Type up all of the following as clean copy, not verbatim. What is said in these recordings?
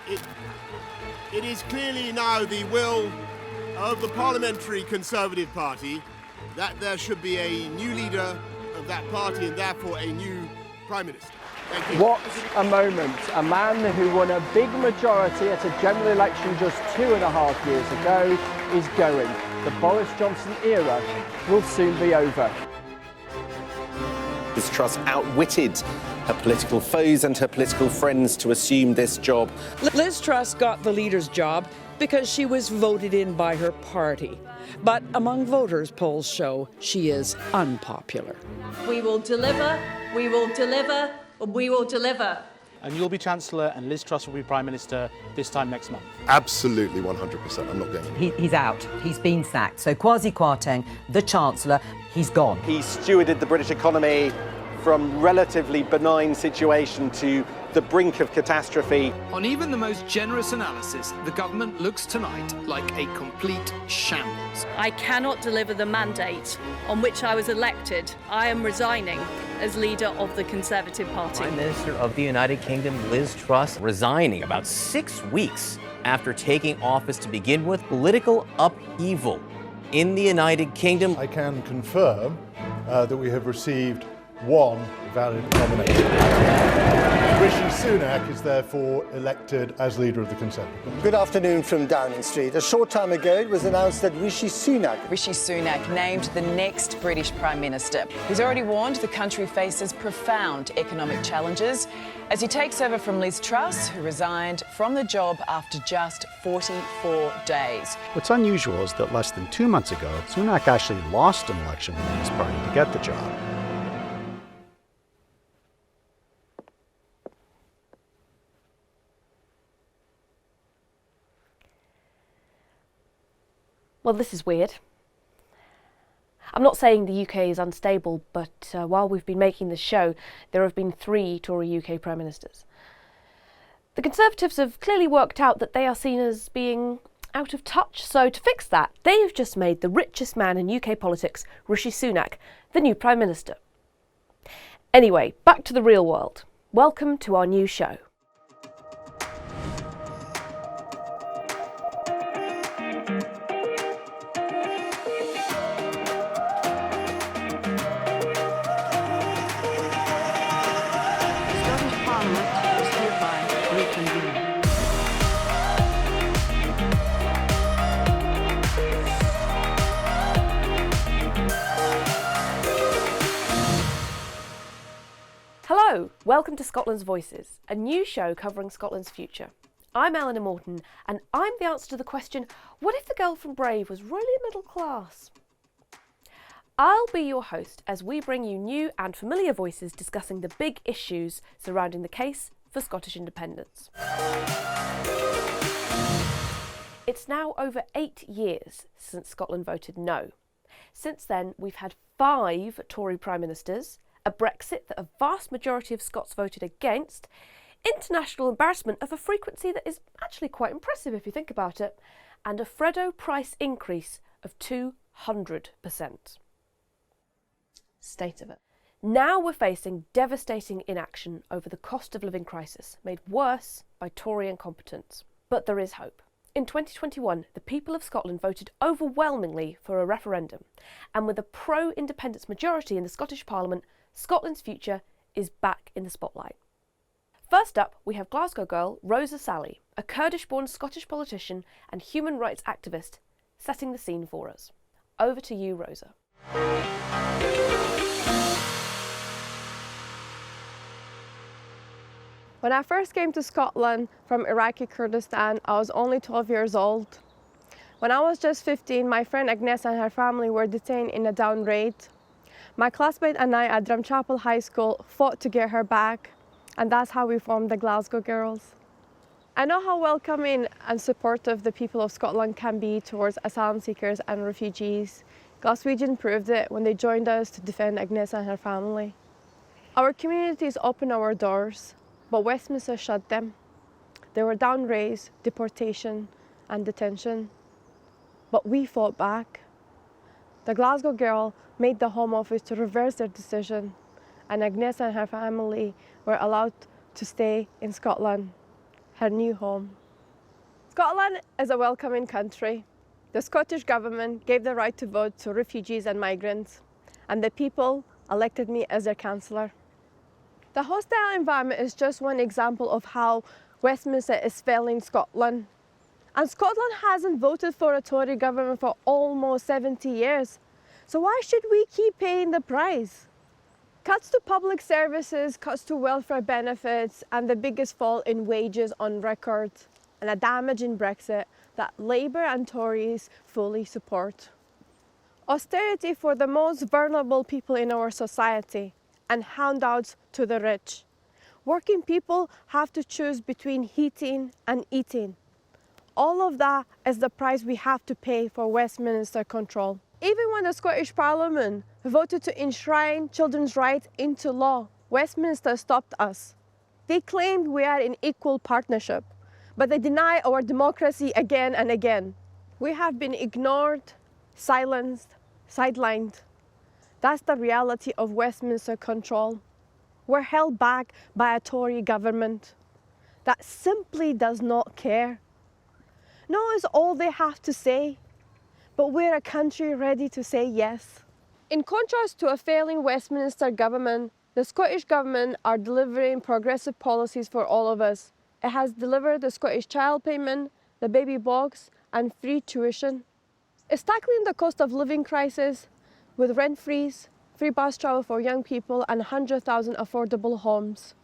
It is clearly now the will of the Parliamentary Conservative Party that there should be a new leader of that party and therefore a new Prime Minister. Thank you. What a moment. A man who won a big majority at a general election just 2.5 years ago is going. The Boris Johnson era will soon be over. Liz Truss outwitted her political foes and her political friends to assume this job. Liz Truss got the leader's job because she was voted in by her party. But among voters, polls show she is unpopular. We will deliver, we will deliver, we will deliver. And you'll be Chancellor and Liz Truss will be Prime Minister this time next month. Absolutely 100%. I'm not going anywhere. He's out. He's been sacked. So Kwasi Kwarteng, the Chancellor, he's gone. He stewarded the British economy from relatively benign situation to the brink of catastrophe. On even the most generous analysis, the government looks tonight like a complete shambles. I cannot deliver the mandate on which I was elected. I am resigning as leader of the Conservative Party. Prime Minister of the United Kingdom, Liz Truss, resigning about 6 weeks after taking office to begin with political upheaval in the United Kingdom. I can confirm that we have received one valid nomination. Rishi Sunak is therefore elected as leader of the Conservative Party. Good afternoon from Downing Street. A short time ago, it was announced that Rishi Sunak named the next British Prime Minister. He's already warned the country faces profound economic challenges as he takes over from Liz Truss, who resigned from the job after just 44 days. What's unusual is that less than 2 months ago, Sunak actually lost an election within his party to get the job. Well, this is weird. I'm not saying the UK is unstable, but while we've been making this show, there have been 3 Tory UK Prime Ministers. The Conservatives have clearly worked out that they are seen as being out of touch, so to fix that, they've just made the richest man in UK politics, Rishi Sunak, the new Prime Minister. Anyway, back to the real world. Welcome to our new show. Hello, welcome to Scotland's Voices, a new show covering Scotland's future. I'm Eleanor Morton, and I'm the answer to the question, what if the girl from Brave was really middle class? I'll be your host as we bring you new and familiar voices discussing the big issues surrounding the case for Scottish independence. It's now over 8 years since Scotland voted no. Since then, we've had 5 Tory Prime Ministers, a Brexit that a vast majority of Scots voted against, international embarrassment of a frequency that is actually quite impressive if you think about it, and a Freddo price increase of 200%. State of it. Now we're facing devastating inaction over the cost of living crisis, made worse by Tory incompetence. But there is hope. In 2021, the people of Scotland voted overwhelmingly for a referendum, and with a pro-independence majority in the Scottish Parliament, Scotland's future is back in the spotlight. First up, we have Glasgow Girl Rosa Sally, a Kurdish-born Scottish politician and human rights activist, setting the scene for us. Over to you, Rosa. When I first came to Scotland from Iraqi Kurdistan, I was only 12 years old. When I was just 15, my friend Agnes and her family were detained in a down raid. My classmate and I at Drumchapel High School fought to get her back, and that's how we formed the Glasgow Girls. I know how welcoming and supportive the people of Scotland can be towards asylum seekers and refugees. Glaswegian proved it when they joined us to defend Agnes and her family. Our communities opened our doors, but Westminster shut them. There were down raids, deportation and detention. But we fought back. The Glasgow Girl made the Home Office to reverse their decision, and Agnes and her family were allowed to stay in Scotland. her new home. Scotland is a welcoming country. The Scottish Government gave the right to vote to refugees and migrants, and the people elected me as their councillor. The hostile environment is just one example of how Westminster is failing Scotland. And Scotland hasn't voted for a Tory government for almost 70 years. So why should we keep paying the price? Cuts to public services, cuts to welfare benefits, and the biggest fall in wages on record, and a damaging Brexit that Labour and Tories fully support. Austerity for the most vulnerable people in our society, and handouts to the rich. Working people have to choose between heating and eating. All of that is the price we have to pay for Westminster control. Even when the Scottish Parliament voted to enshrine children's rights into law, Westminster stopped us. They claimed we are in equal partnership, but they deny our democracy again and again. We have been ignored, silenced, sidelined. That's the reality of Westminster control. We're held back by a Tory government that simply does not care. No is all they have to say, but we're a country ready to say yes. In contrast to a failing Westminster government, the Scottish Government are delivering progressive policies for all of us. It has delivered the Scottish child payment, the baby box, and free tuition. It's tackling the cost of living crisis with rent freeze, free bus travel for young people, and 100,000 affordable homes.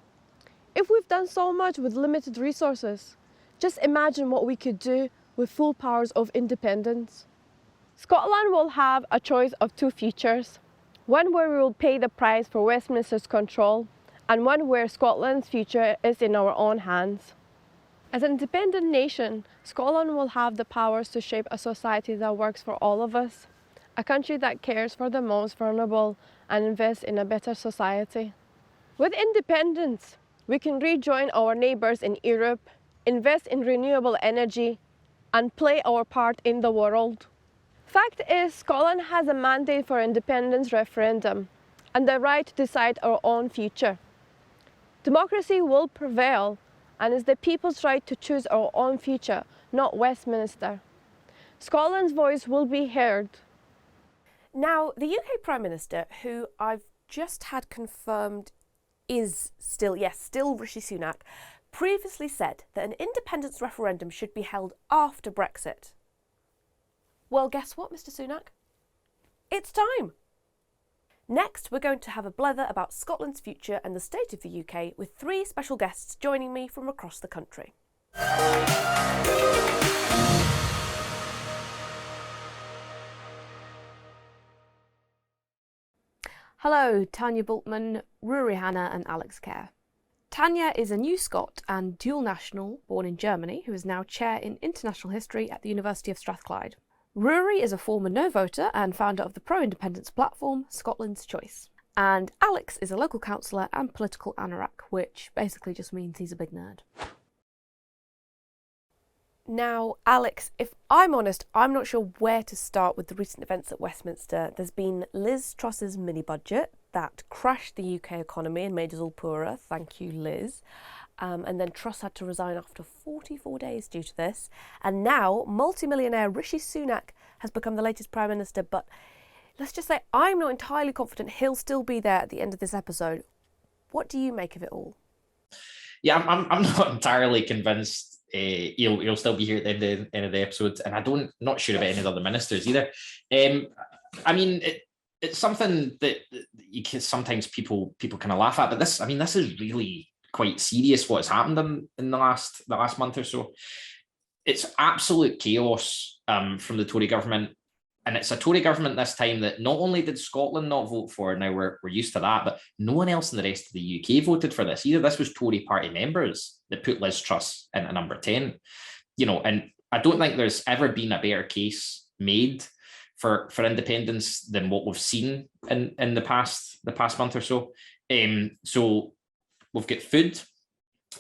If we've done so much with limited resources, just imagine what we could do with full powers of independence. Scotland will have a choice of two futures, one where we will pay the price for Westminster's control, and one where Scotland's future is in our own hands. As an independent nation, Scotland will have the powers to shape a society that works for all of us, a country that cares for the most vulnerable and invests in a better society. With independence, we can rejoin our neighbours in Europe, invest in renewable energy, and play our part in the world. Fact is, Scotland has a mandate for independence referendum and the right to decide our own future. Democracy will prevail, and it's the people's right to choose our own future, not Westminster. Scotland's voice will be heard. Now, the UK Prime Minister, who I've just had confirmed is still Rishi Sunak, previously said that an independence referendum should be held after Brexit. Well, guess what, Mr. Sunak? It's time! Next, we're going to have a blether about Scotland's future and the state of the UK with 3 special guests joining me from across the country. Hello, Tanya Bultmann, Rory Hannah and Alex Kerr. Tanya is a New Scot and dual national born in Germany who is now Chair in International History at the University of Strathclyde. Rory is a former no voter and founder of the pro-independence platform Scotland's Choice. And Alex is a local councillor and political anorak, which basically just means he's a big nerd. Now, Alex, if I'm honest, I'm not sure where to start with the recent events at Westminster. There's been Liz Truss's mini-budget that crashed the UK economy and made us all poorer. Thank you, Liz. And then Truss had to resign after 44 days due to this. And now, multi-millionaire Rishi Sunak has become the latest Prime Minister. But let's just say I'm not entirely confident he'll still be there at the end of this episode. What do you make of it all? Yeah, I'm not entirely convinced he'll still be here at the end of the episode. And not sure about any of the other ministers either. I mean, it's something that you can sometimes people kind of laugh at. But this is really quite serious what's happened in the last month or so. It's absolute chaos from the Tory government, and it's a Tory government this time that not only did Scotland not vote for, now we're used to that, but no one else in the rest of the UK voted for this either. This was Tory party members that put Liz Truss in at number 10, and I don't think there's ever been a better case made for independence than what we've seen in the past month or so. So we've got food,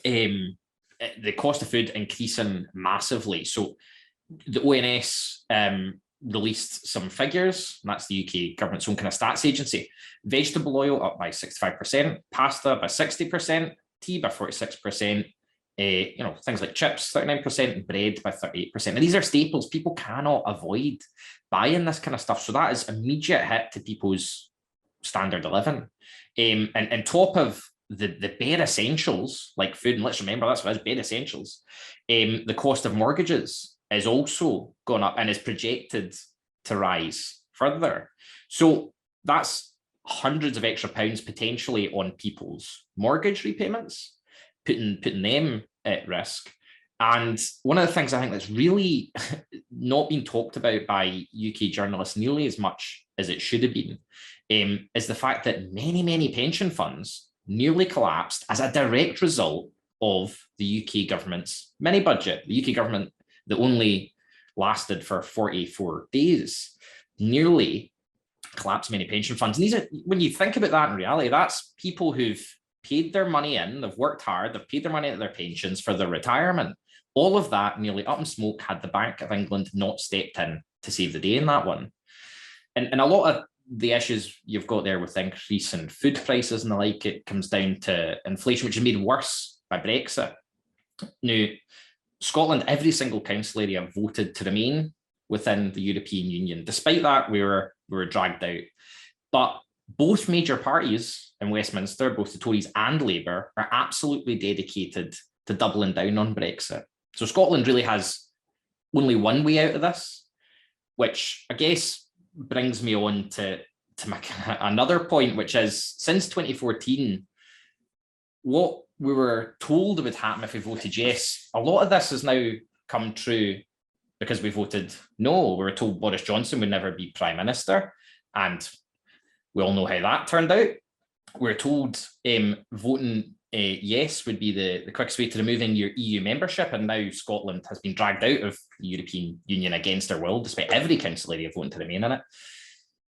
the cost of food increasing massively. So the ONS released some figures, and that's the UK government's own kind of stats agency. Vegetable oil up by 65%, pasta by 60%, tea by 46%, things like chips, 39%, and bread by 38%. And these are staples. People cannot avoid buying this kind of stuff. So that is immediate hit to people's standard of living. And top of the bare essentials like food, and let's remember that's what it is, bare essentials, the cost of mortgages is also gone up and is projected to rise further. So that's hundreds of extra pounds potentially on people's mortgage repayments, putting them at risk. And one of the things I think that's really not been talked about by UK journalists nearly as much as it should have been is the fact that many pension funds nearly collapsed as a direct result of the UK government's mini budget. The UK government that only lasted for 44 days nearly collapsed many pension funds. And these are, when you think about that in reality, that's people who've paid their money in, they've worked hard, they've paid their money into their pensions for their retirement. All of that nearly up in smoke had the Bank of England not stepped in to save the day in that one. And a lot of the issues you've got there with increase in food prices and the like, it comes down to inflation, which is made worse by Brexit. Now, Scotland, every single council area voted to remain within the European Union. Despite that, we were dragged out. But both major parties in Westminster, both the Tories and Labour, are absolutely dedicated to doubling down on Brexit. So Scotland really has only one way out of this, which I guess brings me on to my another point, which is since 2014, what we were told would happen if we voted yes, a lot of this has now come true because we voted no. We were told Boris Johnson would never be Prime Minister, and we all know how that turned out. We were told voting yes would be the quickest way to removing your EU membership, and now Scotland has been dragged out of the European Union against their will, despite every council area voting to remain in it.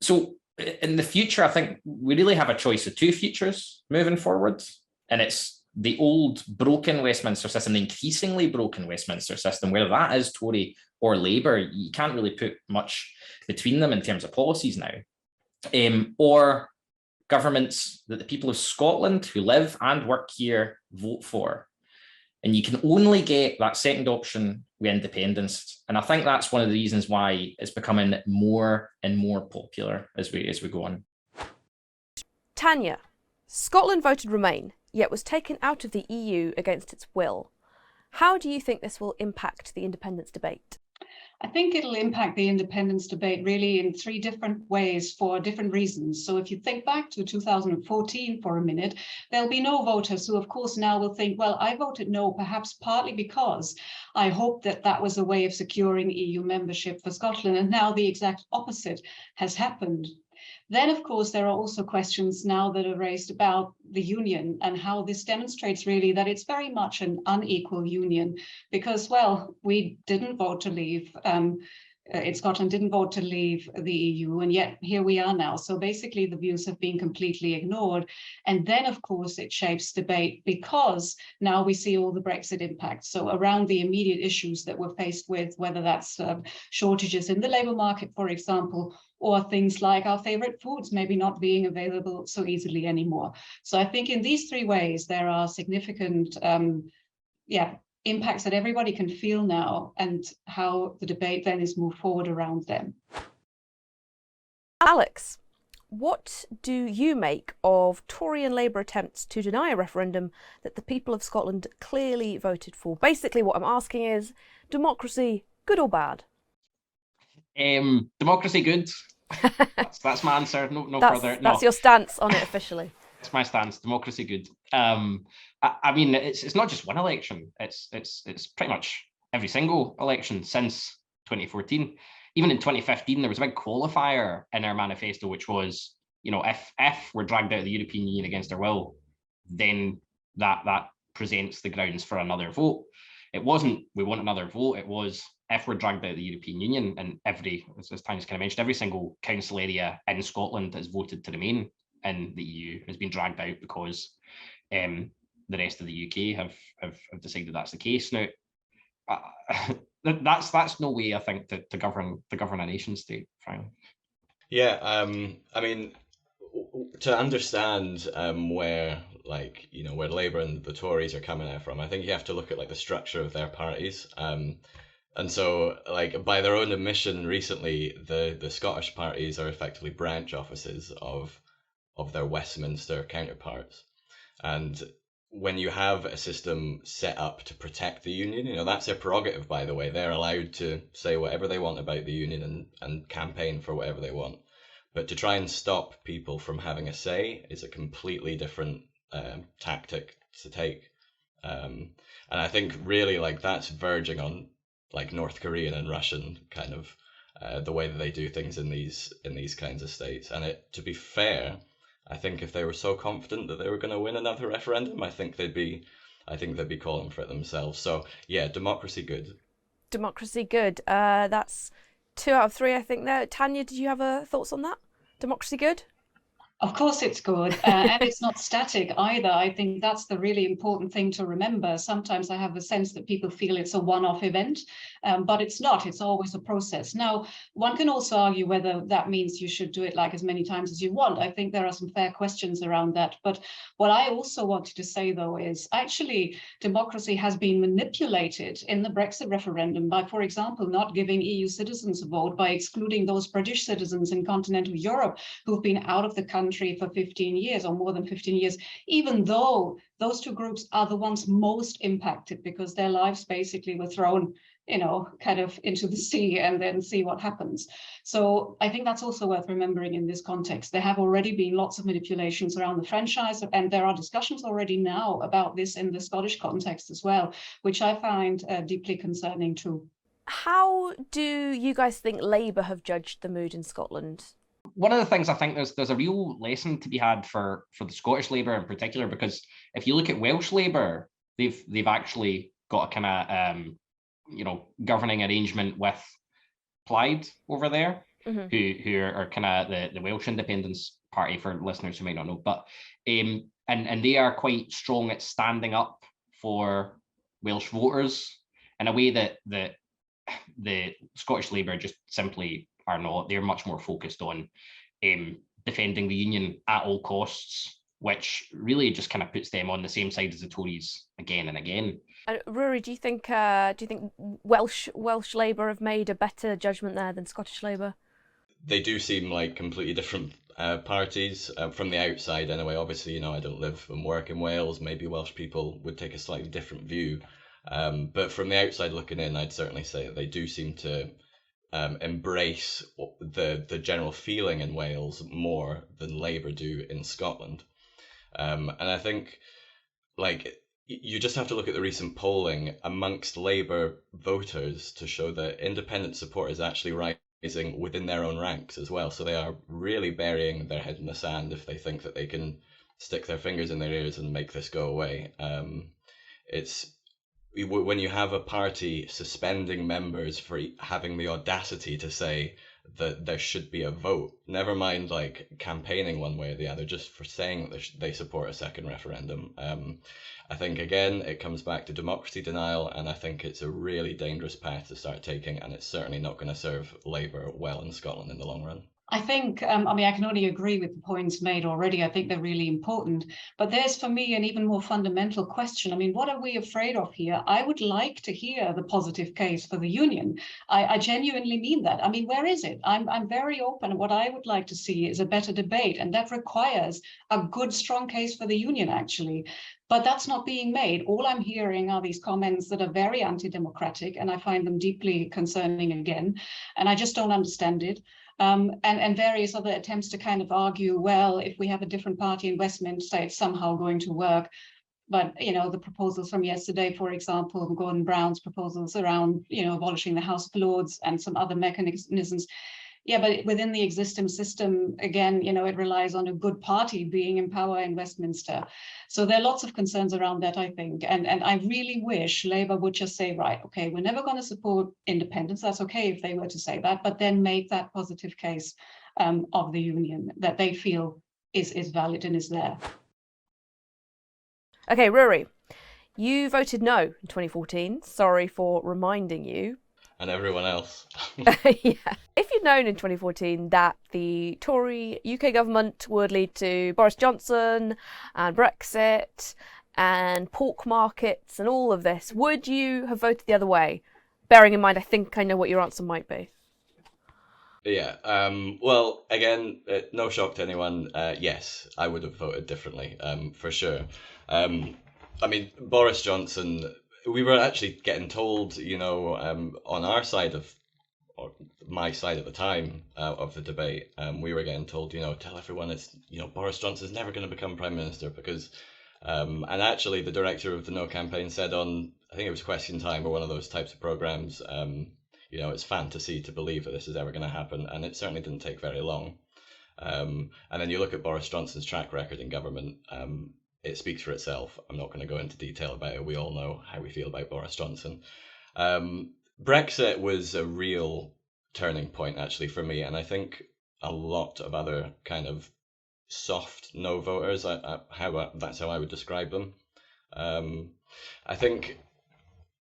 So in the future, I think we really have a choice of two futures moving forward, and it's the old broken Westminster system, the increasingly broken Westminster system, whether that is Tory or Labour, you can't really put much between them in terms of policies now, or governments that the people of Scotland who live and work here vote for. And you can only get that second option with independence. And I think that's one of the reasons why it's becoming more and more popular as we go on. Tanya, Scotland voted Remain, yet was taken out of the EU against its will. How do you think this will impact the independence debate? I think it'll impact the independence debate really in three different ways for different reasons. So if you think back to 2014 for a minute, there'll be no voters who of course now will think, well, I voted no, perhaps partly because I hoped that that was a way of securing EU membership for Scotland. And now the exact opposite has happened. Then, of course, there are also questions now that are raised about the union and how this demonstrates really that it's very much an unequal union because, well, we didn't vote to leave. In Scotland didn't vote to leave the EU, and yet here we are now. So basically the views have been completely ignored. And then, of course, it shapes debate because now we see all the Brexit impacts. So around the immediate issues that we're faced with, whether that's shortages in the labour market, for example, or things like our favorite foods maybe not being available so easily anymore. So I think in these three ways, there are significant impacts that everybody can feel now and how the debate then is moved forward around them. Alex, what do you make of Tory and Labour attempts to deny a referendum that the people of Scotland clearly voted for? Basically what I'm asking is, democracy, good or bad? Democracy good. That's my answer. No further. That's your stance on it officially. It's my stance. Democracy good. I mean, it's not just one election. It's pretty much every single election since 2014. Even in 2015, there was a big qualifier in our manifesto, which was, if we're dragged out of the European Union against our will, then that presents the grounds for another vote. It wasn't we want another vote. It was if we're dragged out of the European Union, and as Tanya's kind of mentioned, every single council area in Scotland has voted to remain in the EU, has been dragged out because the rest of the UK have decided that's the case. Now, that's no way, I think, to govern a nation state, Frank. Yeah, I mean, to understand where like, you know, where Labour and the Tories are coming out from. I think you have to look at like the structure of their parties. And so, like, by their own admission recently, the Scottish parties are effectively branch offices of their Westminster counterparts. And when you have a system set up to protect the union, you know, that's their prerogative, by the way. They're allowed to say whatever they want about the union and campaign for whatever they want. But to try and stop people from having a say is a completely different tactic to take. And I think really, like, that's verging on like North Korean and Russian kind of the way that they do things in these kinds of states. And to be fair, I think if they were so confident that they were going to win another referendum, I think they'd be calling for it themselves. So yeah, democracy good. Democracy good. That's 2 out of 3, I think. There, Tanya, did you have thoughts on that? Democracy good. Of course it's good, and it's not static either. I think that's the really important thing to remember. Sometimes I have the sense that people feel it's a one-off event, but it's not. It's always a process. Now, one can also argue whether that means you should do it like as many times as you want. I think there are some fair questions around that. But what I also wanted to say, though, is actually democracy has been manipulated in the Brexit referendum by, for example, not giving EU citizens a vote, by excluding those British citizens in continental Europe who've been out of the country for 15 years or more than 15 years, even though those two groups are the ones most impacted because their lives basically were thrown, you know, kind of into the sea and then see what happens. So I think that's also worth remembering in this context. There have already been lots of manipulations around the franchise, and there are discussions already now about this in the Scottish context as well, which I find deeply concerning too. How do you guys think Labour have judged the mood in Scotland? One of the things I think there's a real lesson to be had for the Scottish Labour in particular, because if you look at Welsh Labour, they've actually got a kind of you know, governing arrangement with Plaid over there, who are kind of the Welsh Independence Party, for listeners who might not know, but and they are quite strong at standing up for Welsh voters in a way that the Scottish Labour just simply are not. They're much more focused on defending the union at all costs, which really just kind of puts them on the same side as the Tories again and again. Rory, do you think Welsh Labour have made a better judgment there than Scottish Labour? They do seem like completely different parties from the outside anyway. Obviously, you know, I don't live and work in Wales. Maybe Welsh people would take a slightly different view. But from the outside looking in, I'd certainly say that they do seem to embrace the general feeling in Wales more than Labour do in Scotland. And I think, like, you just have to look at the recent polling amongst Labour voters to show that independent support is actually rising within their own ranks as well. So they are really burying their head in the sand if they think that they can stick their fingers in their ears and make this go away. When you have a party suspending members for having the audacity to say that there should be a vote, never mind like campaigning one way or the other, just for saying that they support a second referendum, I think again it comes back to democracy denial, and I think it's a really dangerous path to start taking, and it's certainly not going to serve Labour well in Scotland in the long run. I think, I mean, I can only agree with the points made already. I think they're really important. But there's, for me, an even more fundamental question. I mean, what are we afraid of here? I would like to hear the positive case for the union. I genuinely mean that. I mean, where is it? I'm very open. What I would like to see is a better debate, and that requires a good, strong case for the union, actually. But that's not being made. All I'm hearing are these comments that are very anti-democratic, and I find them deeply concerning again. And I just don't understand it. And various other attempts to kind of argue, well, if we have a different party in Westminster, it's somehow going to work. But, you know, the proposals from yesterday, for example, Gordon Brown's proposals around, you know, abolishing the House of Lords and some other mechanisms. Yeah, but within the existing system, again, you know, it relies on a good party being in power in Westminster. So there are lots of concerns around that, I think. And I really wish Labour would just say, right, okay, we're never going to support independence. That's okay if they were to say that, but then make that positive case of the union that they feel is valid and is there. Okay, Rory, you voted no in 2014. Sorry for reminding you. and everyone else. Yeah. If you'd known in 2014 that the Tory UK government would lead to Boris Johnson and Brexit and pork markets and all of this, would you have voted the other way? Bearing in mind, I think I know what your answer might be. Yeah, well, again, no shock to anyone. Yes, I would have voted differently, for sure. I mean, Boris Johnson, we were actually getting told, on our side or my side at the time of the debate, we were getting told, tell everyone it's, Boris Johnson's never going to become Prime Minister because, and actually the director of the No campaign said on, I think it was Question Time or one of those types of programs, it's fantasy to believe that this is ever going to happen, and it certainly didn't take very long. And then you look at Boris Johnson's track record in government, it speaks for itself. I'm not going to go into detail about it. We all know how we feel about Boris Johnson. Brexit was a real turning point, actually, for me, and I think a lot of other kind of soft no voters, that's how I would describe them. I think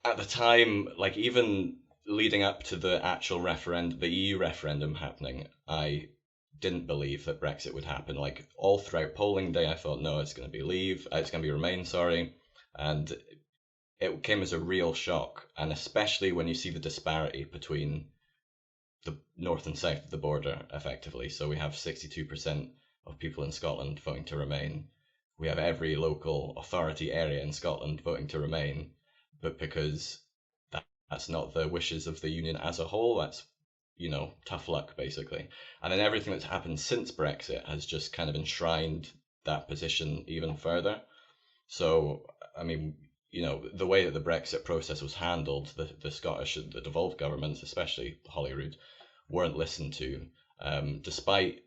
at the time, like even leading up to the actual referendum, the EU referendum happening, I didn't believe that Brexit would happen. Like all throughout polling day, I thought, no, it's going to be Remain, sorry. And it came as a real shock. And especially when you see the disparity between the north and south of the border, effectively. So we have 62% of people in Scotland voting to Remain. We have every local authority area in Scotland voting to Remain. But because that's not the wishes of the union as a whole, that's, tough luck, basically. And then everything that's happened since Brexit has just kind of enshrined that position even further. So, I mean, the way that the Brexit process was handled, the Scottish, the devolved governments, especially Holyrood, weren't listened to, despite,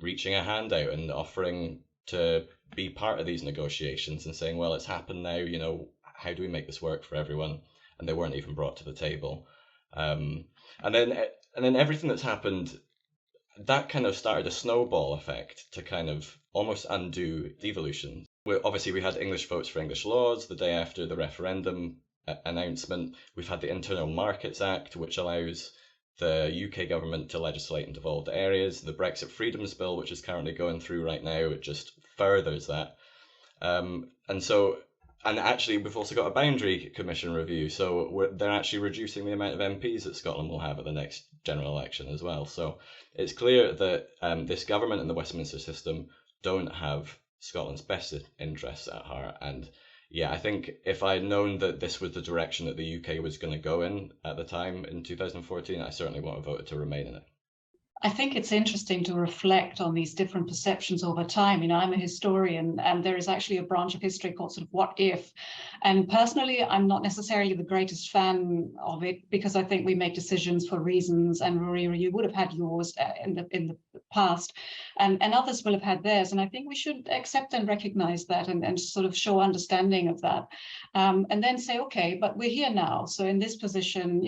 reaching a hand out and offering to be part of these negotiations and saying, well, it's happened now, how do we make this work for everyone? And they weren't even brought to the table. And then everything that's happened, that kind of started a snowball effect to kind of almost undo devolution. Obviously, we had English votes for English laws the day after the referendum announcement. We've had the Internal Markets Act, which allows the UK government to legislate in devolved areas. The Brexit Freedoms Bill, which is currently going through right now, it just furthers that. And actually, we've also got a Boundary Commission review, so they're actually reducing the amount of MPs that Scotland will have at the next general election as well. So it's clear that this government and the Westminster system don't have Scotland's best interests at heart. And yeah, I think if I'd known that this was the direction that the UK was going to go in at the time in 2014, I certainly would have voted to remain in it. I think it's interesting to reflect on these different perceptions over time. I'm a historian, and there is actually a branch of history called sort of what if. And personally, I'm not necessarily the greatest fan of it because I think we make decisions for reasons, and Rory, you would have had yours in the past, and others will have had theirs. And I think we should accept and recognize that and sort of show understanding of that. And then say, okay, but we're here now. So in this position,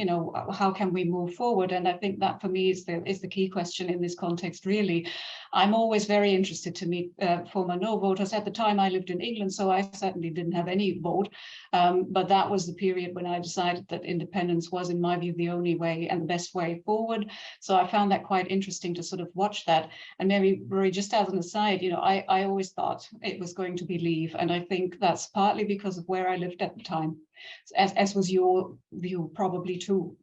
how can we move forward? And I think that for me is the key question in this context, really. I'm always very interested to meet former no voters. At the time, I lived in England, so I certainly didn't have any vote. But that was the period when I decided that independence was, in my view, the only way and the best way forward. So I found that quite interesting to sort of watch that. And maybe, Rory, just as an aside, I always thought it was going to be Leave. And I think that's partly because of where I lived at the time, as was your view probably too.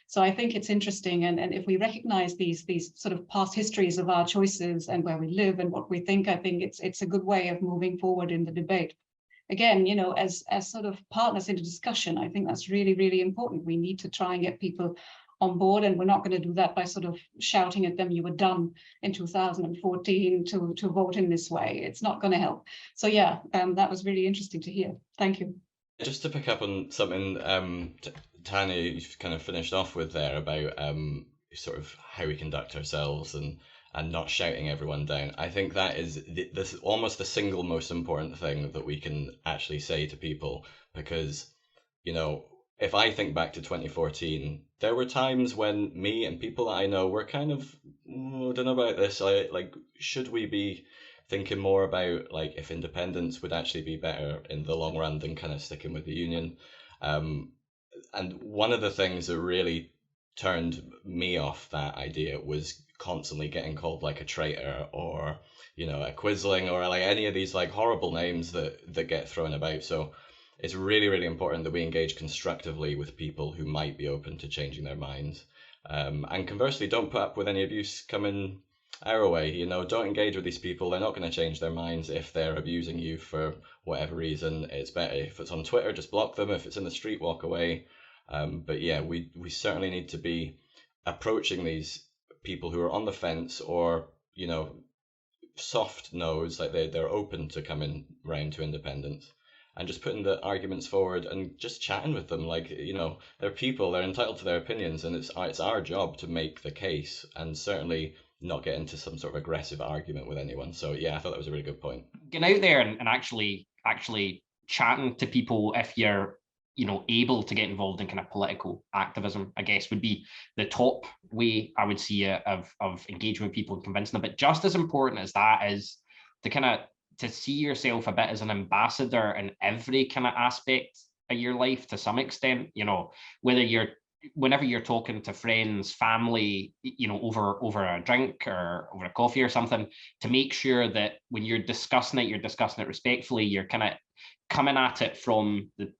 So I think it's interesting. And if we recognize these sort of past histories of our choices and where we live and what we think, I think it's a good way of moving forward in the debate. Again, as sort of partners in the discussion, I think that's really, really important. We need to try and get people on board, and we're not going to do that by sort of shouting at them, you were done in 2014 to vote in this way. It's not going to help. So yeah, that was really interesting to hear. Thank you. Just to pick up on something Tanya, you've kind of finished off with there about sort of how we conduct ourselves and not shouting everyone down. I think that is this almost the single most important thing that we can actually say to people, because if I think back to 2014, there were times when me and people that I know were kind of, I don't know about this, should we be thinking more about if independence would actually be better in the long run than kind of sticking with the union? And one of the things that really turned me off that idea was constantly getting called like a traitor or, you know, a quisling or like any of these like horrible names that get thrown about. So it's really, really important that we engage constructively with people who might be open to changing their minds. And conversely, don't put up with any abuse coming our way. You know, don't engage with these people. They're not going to change their minds if they're abusing you for whatever reason. It's better if it's on Twitter, just block them. If it's in the street, walk away. But yeah, we certainly need to be approaching these people who are on the fence or, you know, soft nose, like they're open to coming round to independence, and just putting the arguments forward and just chatting with them. Like, you know, they're people, they're entitled to their opinions, and it's our job to make the case and certainly not get into some sort of aggressive argument with anyone. So yeah, I thought that was a really good point. Getting out there and actually chatting to people, if you're, you know, able to get involved in kind of political activism, I guess, would be the top way I would see of engaging with people and convincing them. But just as important as that is to see yourself a bit as an ambassador in every kind of aspect of your life to some extent. You know, whenever you're talking to friends, family, you know, over a drink or over a coffee or something, to make sure that when you're discussing it respectfully. You're kind of coming at it from the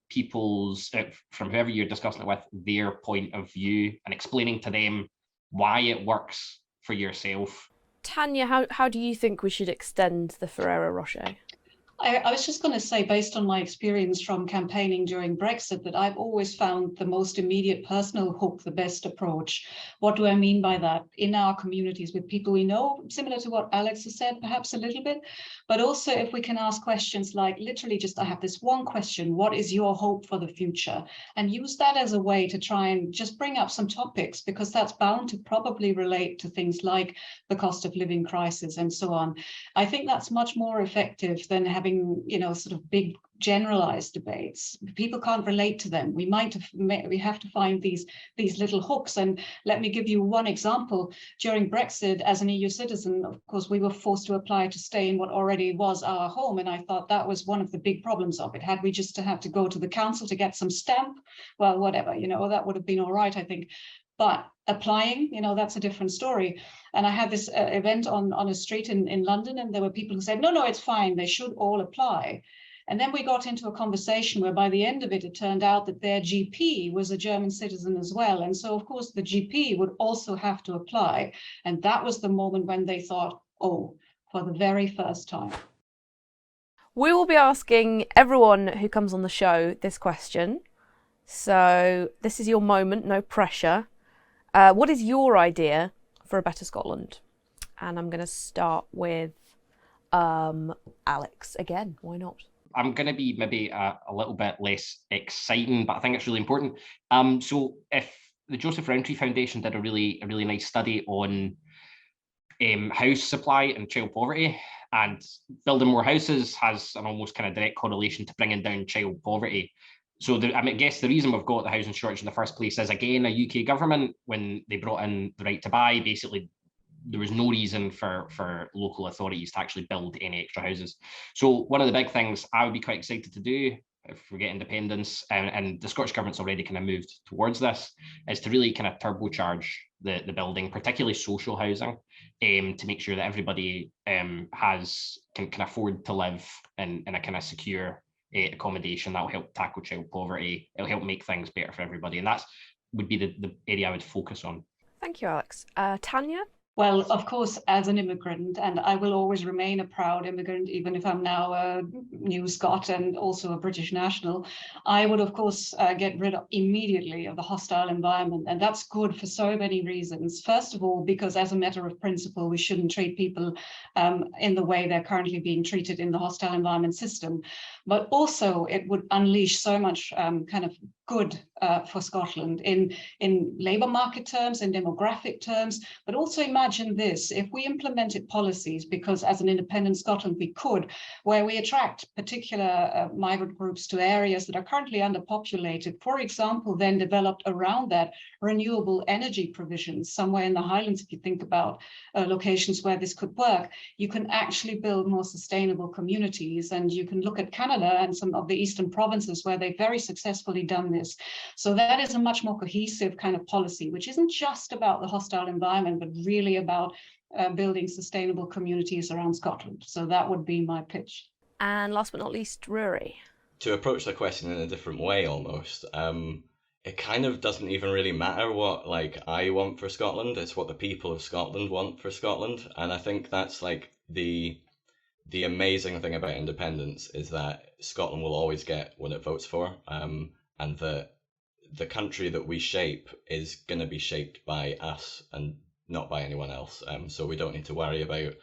from whoever you're discussing it with, their point of view, and explaining to them why it works for yourself. Tanya, how do you think we should extend the Ferrero Rocher? I was just going to say, based on my experience from campaigning during Brexit, that I've always found the most immediate personal hook the best approach. What do I mean by that? In our communities with people we know, similar to what Alex has said, perhaps a little bit, but also if we can ask questions like, literally just, I have this one question, what is your hope for the future? And use that as a way to try and just bring up some topics, because that's bound to probably relate to things like the cost of living crisis and so on. I think that's much more effective than having, you know, sort of big generalized debates. People can't relate to them. We have to find these little hooks. And let me give you one example. During Brexit, as an EU citizen, of course, we were forced to apply to stay in what already was our home. And I thought that was one of the big problems of it. Had we just to have to go to the council to get some stamp, well, whatever, you know, that would have been all right, I think. But applying, you know, that's a different story. And I had this event on a street in London, and there were people who said, no, it's fine, they should all apply. And then we got into a conversation where by the end of it, it turned out that their GP was a German citizen as well. And so, of course, the GP would also have to apply. And that was the moment when they thought, oh, for the very first time. We will be asking everyone who comes on the show this question. So this is your moment, no pressure. What is your idea for a better Scotland? And I'm going to start with Alex again. Why not? I'm going to be maybe a little bit less exciting, but I think it's really important. So if the Joseph Rowntree Foundation did a really nice study on house supply and child poverty, and building more houses has an almost kind of direct correlation to bringing down child poverty. So I guess the reason we've got the housing shortage in the first place is, again, a UK government, when they brought in the right to buy, basically there was no reason for local authorities to actually build any extra houses. So one of the big things I would be quite excited to do if we get independence, and the Scottish government's already kind of moved towards this, is to really kind of turbocharge the building, particularly social housing, to make sure that everybody can afford to live in a kind of secure accommodation that will help tackle child poverty. It'll help make things better for everybody, and that would be the area I would focus on. Thank you, Alex. Tanya? Well, of course, as an immigrant, and I will always remain a proud immigrant, even if I'm now a new Scot and also a British national, I would, of course, get rid of immediately of the hostile environment. And that's good for so many reasons. First of all, because as a matter of principle, we shouldn't treat people in the way they're currently being treated in the hostile environment system. But also, it would unleash so much kind of good for Scotland in labour market terms, in demographic terms, but also imagine this, if we implemented policies, because as an independent Scotland we could, where we attract particular migrant groups to areas that are currently underpopulated, for example, then developed around that renewable energy provisions, somewhere in the Highlands, if you think about locations where this could work, you can actually build more sustainable communities. And you can look at Canada and some of the eastern provinces where they've very successfully done this. this. So that is a much more cohesive kind of policy, which isn't just about the hostile environment, but really about building sustainable communities around Scotland. So that would be my pitch. And last but not least, Rory. To approach the question in a different way almost, it kind of doesn't even really matter what I want for Scotland. It's what the people of Scotland want for Scotland. And I think that's the amazing thing about independence is that Scotland will always get what it votes for, and that the country that we shape is going to be shaped by us and not by anyone else. So we don't need to worry about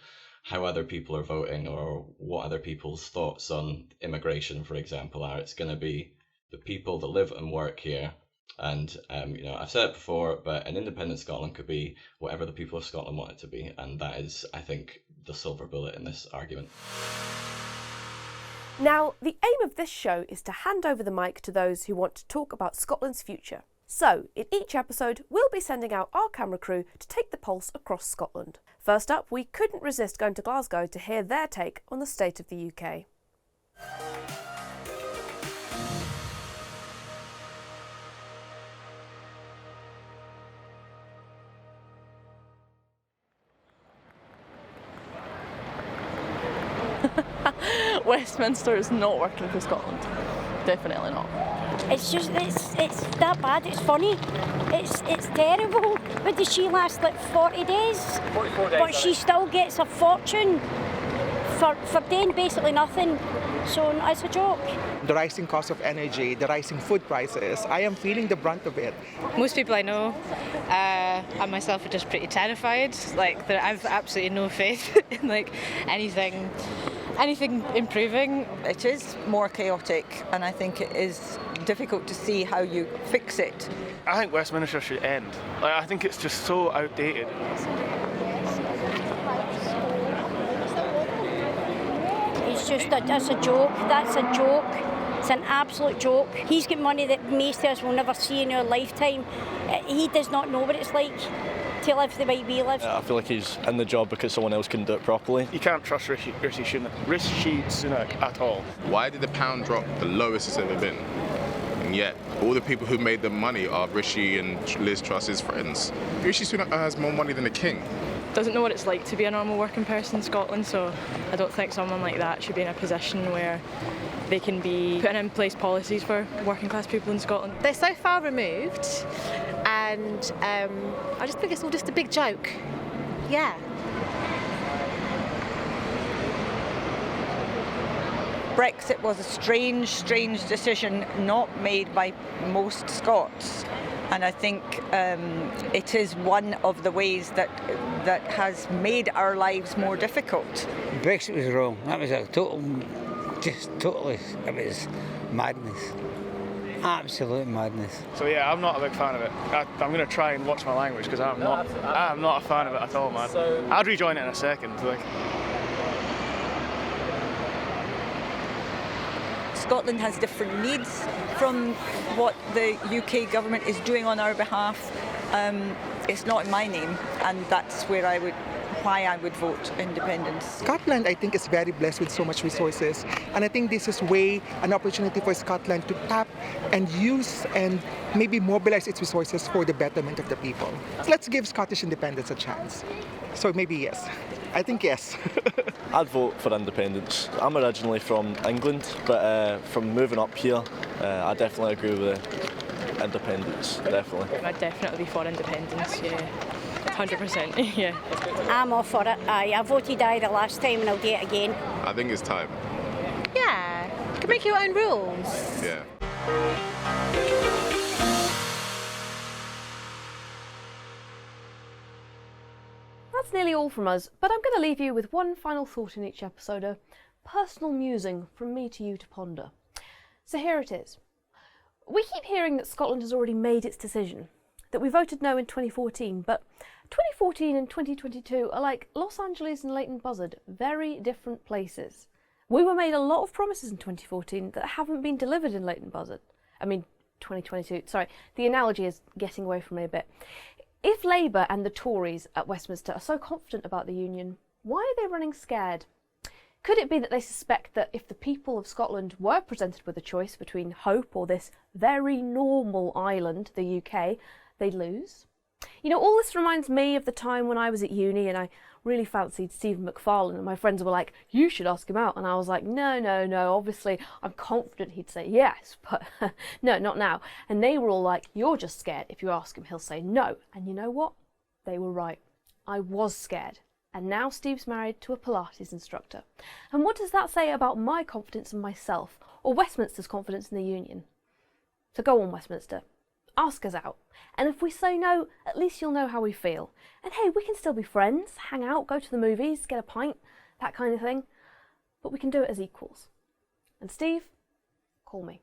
how other people are voting or what other people's thoughts on immigration, for example, are. It's going to be the people that live and work here. And, I've said it before, but an independent Scotland could be whatever the people of Scotland want it to be. And that is, I think, the silver bullet in this argument. Now, the aim of this show is to hand over the mic to those who want to talk about Scotland's future. So, in each episode, we'll be sending out our camera crew to take the pulse across Scotland. First up, we couldn't resist going to Glasgow to hear their take on the state of the UK. Westminster is not working for Scotland. Definitely not. It's just, it's that bad, it's funny. It's terrible. But does she last 40 days? 44 days. But she still gets a fortune for doing basically nothing. So it's a joke. The rising cost of energy, the rising food prices, I am feeling the brunt of it. Most people I know and myself are just pretty terrified. I've absolutely no faith in anything improving. It is more chaotic, and I think it is difficult to see how you fix it. I think Westminster should end. I think it's just so outdated. It's just that's a joke. That's a joke. It's an absolute joke. He's got money that most of us will never see in our lifetime. He does not know what it's like to live the way we live. I feel like he's in the job because someone else can do it properly. You can't trust Rishi Sunak at all. Why did the pound drop the lowest it's ever been? And yet, all the people who made the money are Rishi and Liz Truss's friends. Rishi Sunak has more money than the king. Doesn't know what it's like to be a normal working person in Scotland, so I don't think someone like that should be in a position where they can be putting in place policies for working class people in Scotland. They're so far removed, and I just think it's all just a big joke. Yeah. Brexit was a strange decision not made by most Scots. And I think it is one of the ways that has made our lives more difficult. Brexit was wrong. That was it was madness. Absolute madness. So yeah, I'm not a big fan of it. I'm going to try and watch my language because I'm not a fan of it at all, man. I'd rejoin it in a second. Scotland has different needs from what the UK government is doing on our behalf. It's not in my name, and that's why I would vote independence. Scotland, I think, is very blessed with so much resources, and I think this is an opportunity for Scotland to tap and use and maybe mobilize its resources for the betterment of the people. So let's give Scottish independence a chance. So maybe yes. I think yes. I'd vote for independence. I'm originally from England, but from moving up here, I definitely agree with independence, definitely. I'd definitely be for independence, yeah. 100%, yeah. I'm all for it. I voted aye the last time and I'll do it again. I think it's time. Yeah, you can make your own rules. Yeah. That's nearly all from us, but I'm going to leave you with one final thought in each episode, a personal musing from me to you to ponder. So here it is. We keep hearing that Scotland has already made its decision, that we voted no in 2014, but 2014 and 2022 are like Los Angeles and Leighton Buzzard, very different places. We were made a lot of promises in 2014 that haven't been delivered in Leighton Buzzard. 2022, sorry, the analogy is getting away from me a bit. If Labour and the Tories at Westminster are so confident about the union, why are they running scared? Could it be that they suspect that if the people of Scotland were presented with a choice between hope or this very normal island, the UK, they'd lose? You know, all this reminds me of the time when I was at uni and I really fancied Stephen McFarlane, and my friends were like, you should ask him out. And I was like, no, obviously I'm confident he'd say yes, but no, not now. And they were all like, you're just scared. If you ask him, he'll say no. And you know what? They were right. I was scared. And now Steve's married to a Pilates instructor. And what does that say about my confidence in myself, or Westminster's confidence in the union? So go on, Westminster. Ask us out. And if we say no, at least you'll know how we feel. And hey, we can still be friends, hang out, go to the movies, get a pint, that kind of thing. But we can do it as equals. And Steve, call me.